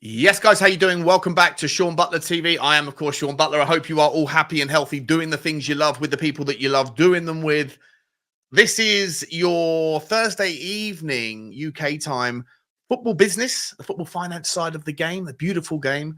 Yes, guys, how you doing? Welcome back to Sean Butler TV. I am, of course, Sean Butler. I hope you are all happy and healthy, doing the things you love with the people that you love doing them with. This is your Thursday evening UK time football business, the football finance side of the game, the beautiful game,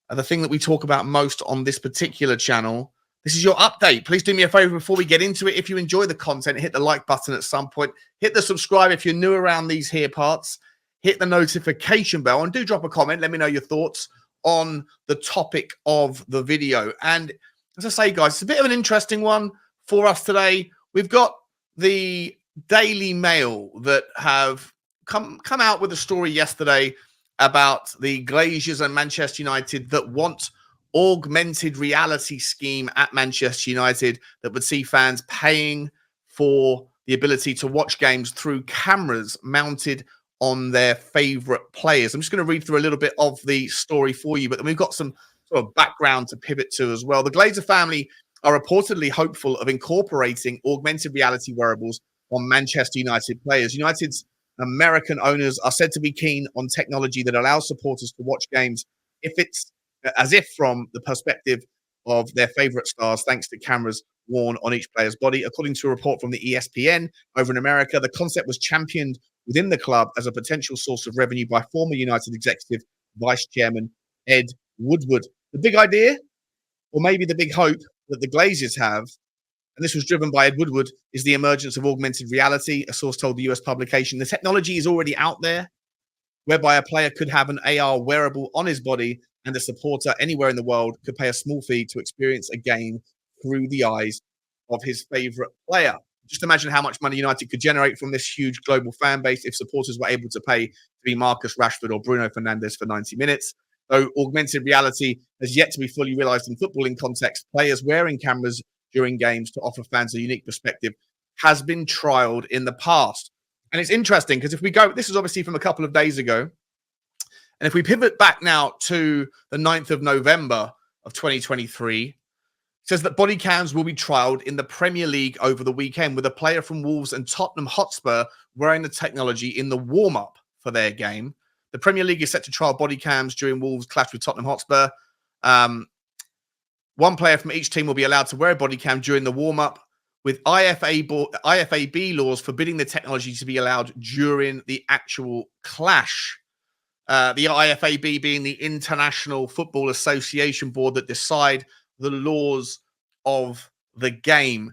the thing that we talk about most on this particular channel. This is your update. Please do me a favor before we get into it. If you enjoy the content, hit the like button at some point. Hit the subscribe if you're new around these here parts. Hit the notification bell and do drop a comment. Let me know your thoughts on the topic of the video. And as I say, guys, it's a bit of an interesting one for us today. We've got the Daily Mail that have come out with a story yesterday about the Glazers and Manchester United that want augmented reality scheme at Manchester United that would see fans paying for the ability to watch games through cameras mounted on their favorite players. I'm just going to read through a little bit of the story for you, but then we've got some sort of background to pivot to as well. The Glazer family are reportedly hopeful of incorporating augmented reality wearables on Manchester United players. United's American owners are said to be keen on technology that allows supporters to watch games as if from the perspective of their favorite stars, thanks to cameras worn on each player's body. According to a report from the ESPN over in America, the concept was championed within the club as a potential source of revenue by former United executive vice chairman Ed Woodward. The big idea, or maybe the big hope that the Glazers have, and this was driven by Ed Woodward, is the emergence of augmented reality. A source told the US publication the technology is already out there, whereby a player could have an AR wearable on his body and a supporter anywhere in the world could pay a small fee to experience a game through the eyes of his favorite player. Just imagine how much money United could generate from this huge global fan base if supporters were able to pay to be Marcus Rashford or Bruno Fernandes for 90 minutes. Though augmented reality has yet to be fully realized in footballing context, players wearing cameras during games to offer fans a unique perspective has been trialed in the past. And it's interesting because if we go, this is obviously from a couple of days ago, and if we pivot back now to the 9th of November of 2023, it says that Bodycams will be trialed in the Premier League over the weekend with a player from Wolves and Tottenham Hotspur wearing the technology in the warm-up for their game. The Premier League is set to trial Bodycams during Wolves' clash with Tottenham Hotspur. One player from each team will be allowed to wear a Bodycam during the warm-up, with IFAB laws forbidding the technology to be allowed during the actual clash. The IFAB being the International Football Association board that decide the laws of the game.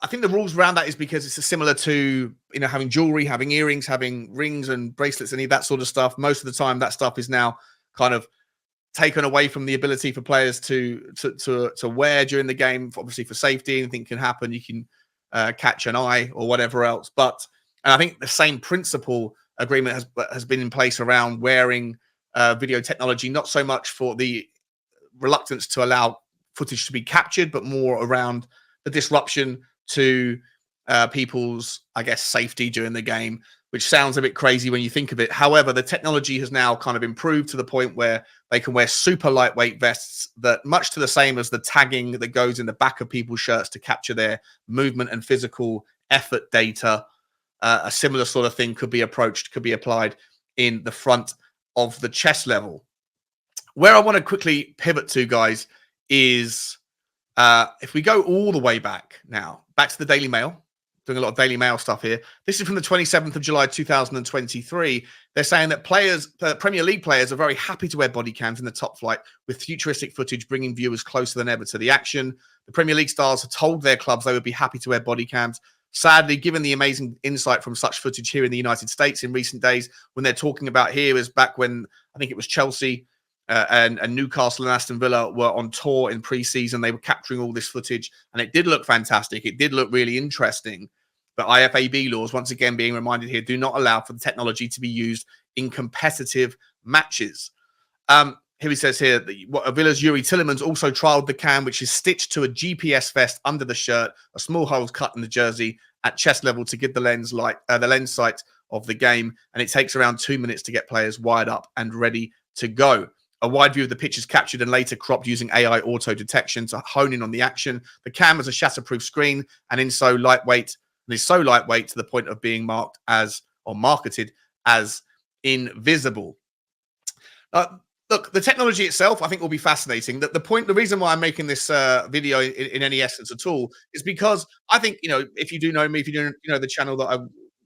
I think the rules around that is because it's similar to, having jewelry, having earrings, having rings and bracelets, any of that sort of stuff. Most of the time, that stuff is now kind of taken away from the ability for players to wear during the game. Obviously, for safety, anything can happen. You can catch an eye or whatever else. And I think the same principle agreement has been in place around wearing video technology, not so much for the reluctance to allow footage to be captured, but more around the disruption to people's, I guess, safety during the game, which sounds a bit crazy when you think of it. However, the technology has now kind of improved to the point where they can wear super lightweight vests that, much to the same as the tagging that goes in the back of people's shirts to capture their movement and physical effort data. A similar sort of thing could be applied in the front of the chest level. Where I want to quickly pivot to, guys, is if we go all the way back to the Daily Mail, doing a lot of Daily Mail stuff here. This is from the 27th of July, 2023. They're saying that Premier League players are very happy to wear body cams in the top flight, with futuristic footage bringing viewers closer than ever to the action. The Premier League stars have told their clubs they would be happy to wear body cams. Sadly, given the amazing insight from such footage here in the United States in recent days, when they're talking about here is back when I think it was Chelsea and Newcastle and Aston Villa were on tour in pre-season. They were capturing all this footage, and it did look fantastic. It did look really interesting. But IFAB laws, once again being reminded here, do not allow for the technology to be used in competitive matches. Here he says here, Villa's Yuri Tillemans also trialed the cam, which is stitched to a GPS vest under the shirt, a small hole cut in the jersey at chest level to give the lens sight of the game, and it takes around 2 minutes to get players wired up and ready to go. A wide view of the pitch is captured and later cropped using AI auto detection to hone in on the action. The cam has a shatterproof screen and is so lightweight to the point of being marketed as invisible. Uh, Look, the technology itself, I think, will be fascinating. The reason why I'm making this video in any essence at all is because I think, if you do know me, if you do know the channel that I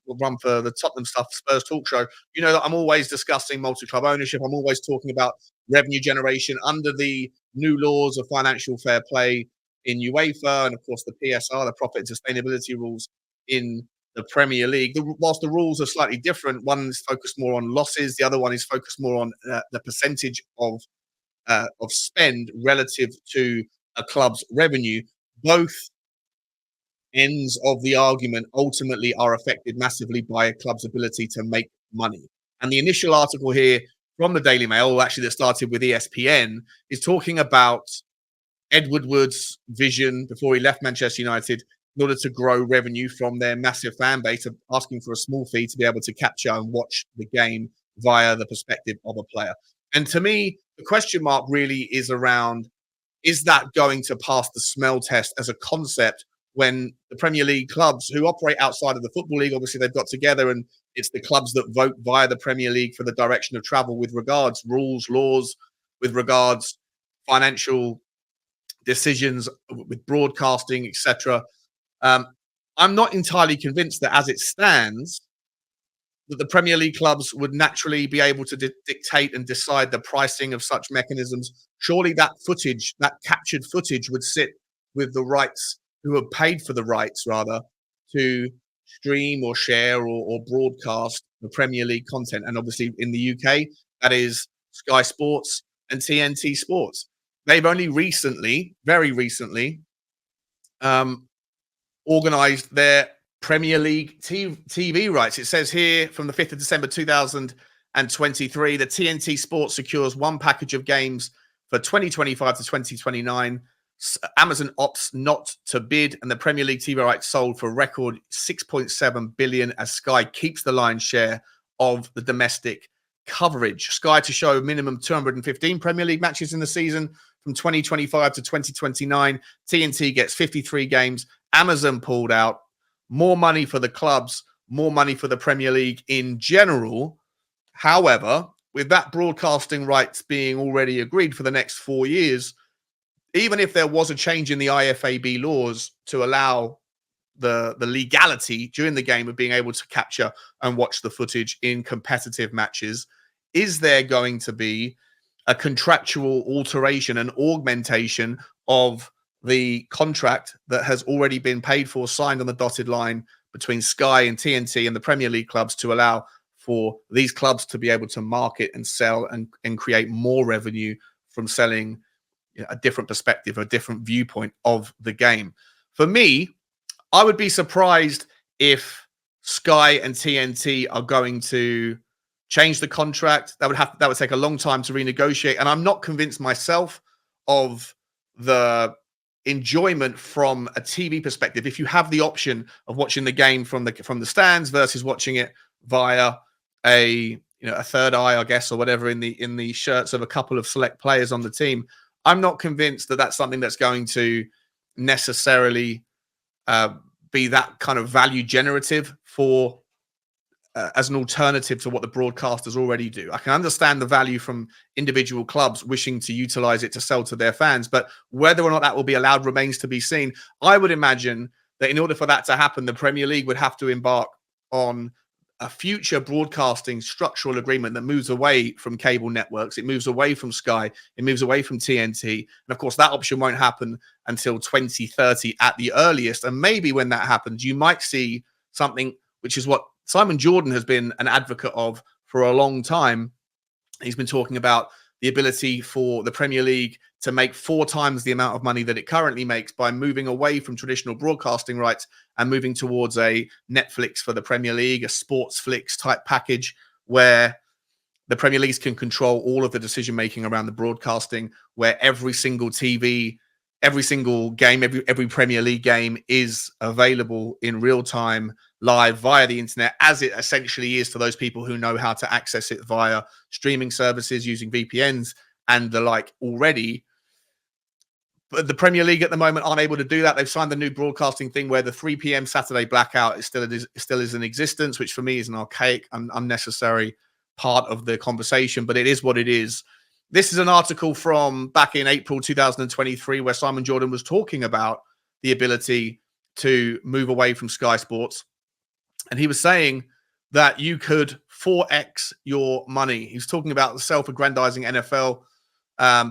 will run for the Tottenham stuff, Spurs Talk Show, you know that I'm always discussing multi-club ownership. I'm always talking about revenue generation under the new laws of financial fair play in UEFA, and of course the PSR, the profit and sustainability rules in the Premier League. Whilst the rules are slightly different, one is focused more on losses, the other one is focused more on the percentage of spend relative to a club's revenue. Both ends of the argument ultimately are affected massively by a club's ability to make money. And the initial article here from the Daily Mail, actually that started with ESPN, is talking about Ed Woodward's vision before he left Manchester United in order to grow revenue from their massive fan base, of asking for a small fee to be able to capture and watch the game via the perspective of a player. And to me, the question mark really is around, is that going to pass the smell test as a concept when the Premier League clubs who operate outside of the Football League, obviously they've got together and it's the clubs that vote via the Premier League for the direction of travel with regards rules, laws, with regards financial decisions with broadcasting, etc. Um, I'm not entirely convinced that as it stands, that the Premier League clubs would naturally be able to dictate and decide the pricing of such mechanisms. Surely that footage, that captured footage, would sit with the rights, who have paid for the rights rather, to stream or share or broadcast the Premier League content. And obviously in the UK, that is Sky Sports and TNT Sports. They've only recently, very recently, um, organised their Premier League TV rights. It says here from the 5th of December 2023, the TNT Sports secures one package of games for 2025 to 2029. Amazon opts not to bid, and the Premier League TV rights sold for a record 6.7 billion as Sky keeps the lion's share of the domestic coverage. Sky to show minimum 215 Premier League matches in the season from 2025 to 2029. TNT gets 53 games. Amazon pulled out. More money for the clubs, more money for the Premier League in general. However, with that broadcasting rights being already agreed for the next 4 years, even if there was a change in the IFAB laws to allow the legality during the game of being able to capture and watch the footage in competitive matches, is there going to be a contractual alteration and augmentation of the contract that has already been paid for, signed on the dotted line between Sky and TNT and the Premier League clubs, to allow for these clubs to be able to market and sell and create more revenue from selling a different perspective, a different viewpoint of the game? For me, I would be surprised if Sky and TNT are going to change the contract. That would take a long time to renegotiate, and I'm not convinced myself of the enjoyment from a TV perspective if you have the option of watching the game from the stands versus watching it via a third eye, I guess, or whatever, in the shirts of a couple of select players on the team. I'm not convinced that that's something that's going to necessarily be that kind of value generative for as an alternative to what the broadcasters already do. I can understand the value from individual clubs wishing to utilize it to sell to their fans, but whether or not that will be allowed remains to be seen. I would imagine that in order for that to happen, the Premier League would have to embark on a future broadcasting structural agreement that moves away from cable networks. It moves away from Sky. It moves away from TNT. And of course, that option won't happen until 2030 at the earliest. And maybe when that happens, you might see something, which is what Simon Jordan has been an advocate of for a long time. He's been talking about the ability for the Premier League to make 4 times the amount of money that it currently makes by moving away from traditional broadcasting rights and moving towards a Netflix for the Premier League, a Sportsflix type package where the Premier Leagues can control all of the decision making around the broadcasting, where every single TV, every single game, every Premier League game is available in real time, live via the internet, as it essentially is to those people who know how to access it via streaming services using VPNs and the like already. But the Premier League at the moment aren't able to do that. They've signed the new broadcasting thing where the 3 p.m. Saturday blackout still is in existence, which for me is an archaic and unnecessary part of the conversation, but it is what it is. This is an article from back in April 2023 where Simon Jordan was talking about the ability to move away from Sky Sports. And he was saying that you could 4x your money. He's talking about the self-aggrandizing NFL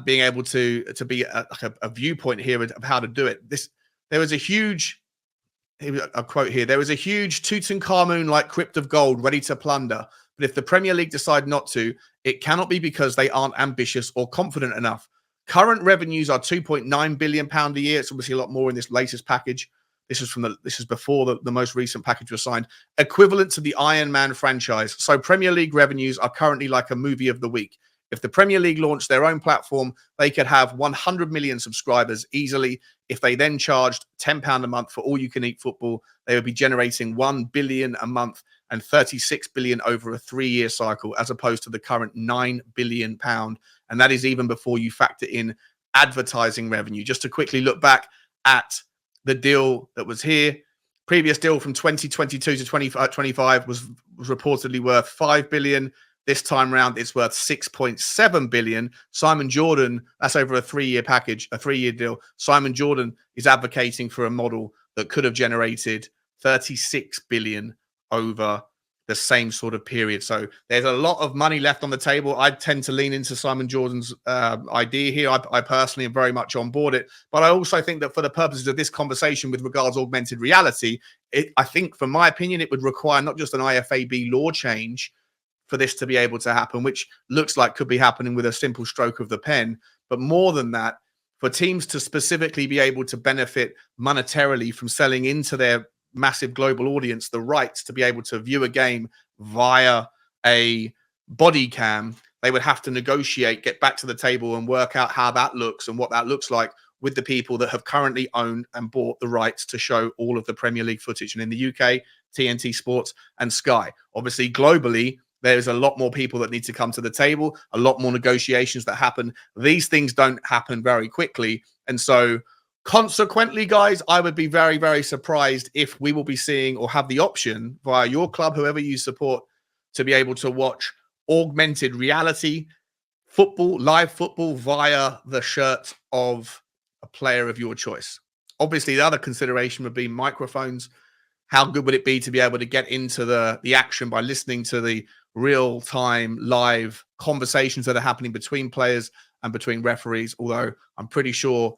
being able to be a viewpoint here of how to do it. There was a huge, a quote here, there was a huge Tutankhamun-like crypt of gold ready to plunder. But if the Premier League decide not to, it cannot be because they aren't ambitious or confident enough. Current revenues are £2.9 billion a year. It's obviously a lot more in this latest package. This is before the most recent package was signed, equivalent to the Iron Man franchise. So Premier League revenues are currently like a movie of the week. If the Premier League launched their own platform, they could have 100 million subscribers easily. If they then charged £10 a month for all-you-can-eat football, they would be generating 1 billion a month and 36 billion over a 3-year cycle, as opposed to the current £9 billion. And that is even before you factor in advertising revenue. Just to quickly look back at the deal that was here. Previous deal from 2022 to 2025 was reportedly worth 5 billion. This time round, it's worth 6.7 billion. Simon Jordan, that's over a 3-year package, a 3-year deal. Simon Jordan is advocating for a model that could have generated 36 billion over the same sort of period. So there's a lot of money left on the table. I tend to lean into Simon Jordan's idea here. I personally am very much on board it. But I also think that for the purposes of this conversation with regards to augmented reality, I think, from my opinion, it would require not just an IFAB law change for this to be able to happen, which looks like could be happening with a simple stroke of the pen. But more than that, for teams to specifically be able to benefit monetarily from selling into their massive global audience the rights to be able to view a game via a body cam, they would have to negotiate, get back to the table and work out how that looks and what that looks like with the people that have currently owned and bought the rights to show all of the Premier League footage. And in the UK, TNT Sports and Sky. Obviously, globally, there's a lot more people that need to come to the table, a lot more negotiations that happen. These things don't happen very quickly. And so consequently, guys, I would be very, very surprised if we will be seeing or have the option via your club, whoever you support, to be able to watch augmented reality football, live football via the shirt of a player of your choice. Obviously, the other consideration would be microphones. How good would it be to be able to get into the action by listening to the real-time live conversations that are happening between players and between referees? Although I'm pretty sure,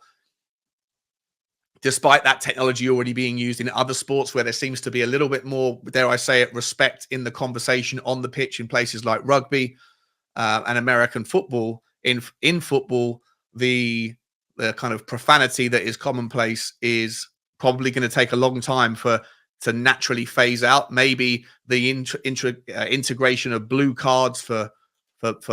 despite that technology already being used in other sports where there seems to be a little bit more, dare I say it, respect in the conversation on the pitch in places like rugby and American football, in football, the kind of profanity that is commonplace is probably going to take a long time to naturally phase out. Maybe the integration of blue cards for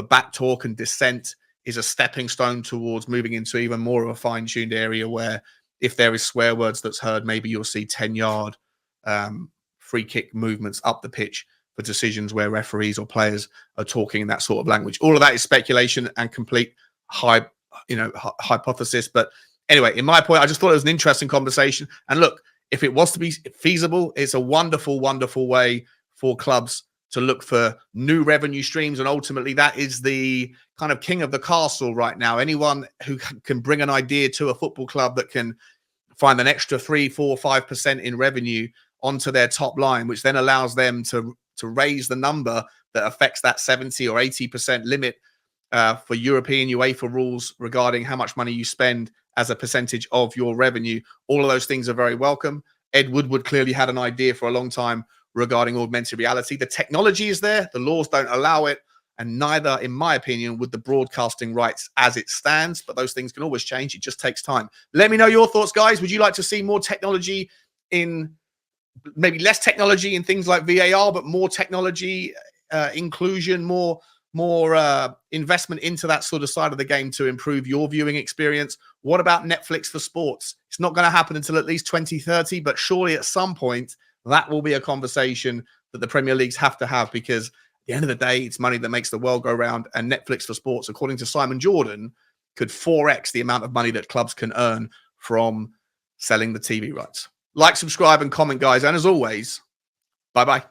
back talk and dissent is a stepping stone towards moving into even more of a fine-tuned area where if there is swear words that's heard, maybe you'll see 10-yard free kick movements up the pitch for decisions where referees or players are talking in that sort of language. All of that is speculation and complete hypothesis. But anyway, in my point, I just thought it was an interesting conversation. And look, if it was to be feasible, it's a wonderful, wonderful way for clubs to look for new revenue streams. And ultimately, that is the kind of king of the castle right now. Anyone who can bring an idea to a football club that can find an extra 3, 4, 5% in revenue onto their top line, which then allows them to raise the number that affects that 70 or 80% limit for European UEFA rules regarding how much money you spend as a percentage of your revenue. All of those things are very welcome. Ed Woodward clearly had an idea for a long time regarding augmented reality. The technology is there. The laws don't allow it. And neither, in my opinion, would the broadcasting rights as it stands. But those things can always change. It just takes time. Let me know your thoughts, guys. Would you like to see more technology in, maybe less technology in things like VAR, but more technology inclusion, more investment into that sort of side of the game to improve your viewing experience? What about Netflix for sports? It's not going to happen until at least 2030, but surely at some point that will be a conversation that the Premier Leagues have to have, because at the end of the day, it's money that makes the world go round. And Netflix for sports, according to Simon Jordan, could 4x the amount of money that clubs can earn from selling the TV rights. Like, subscribe, and comment, guys. And as always, bye-bye.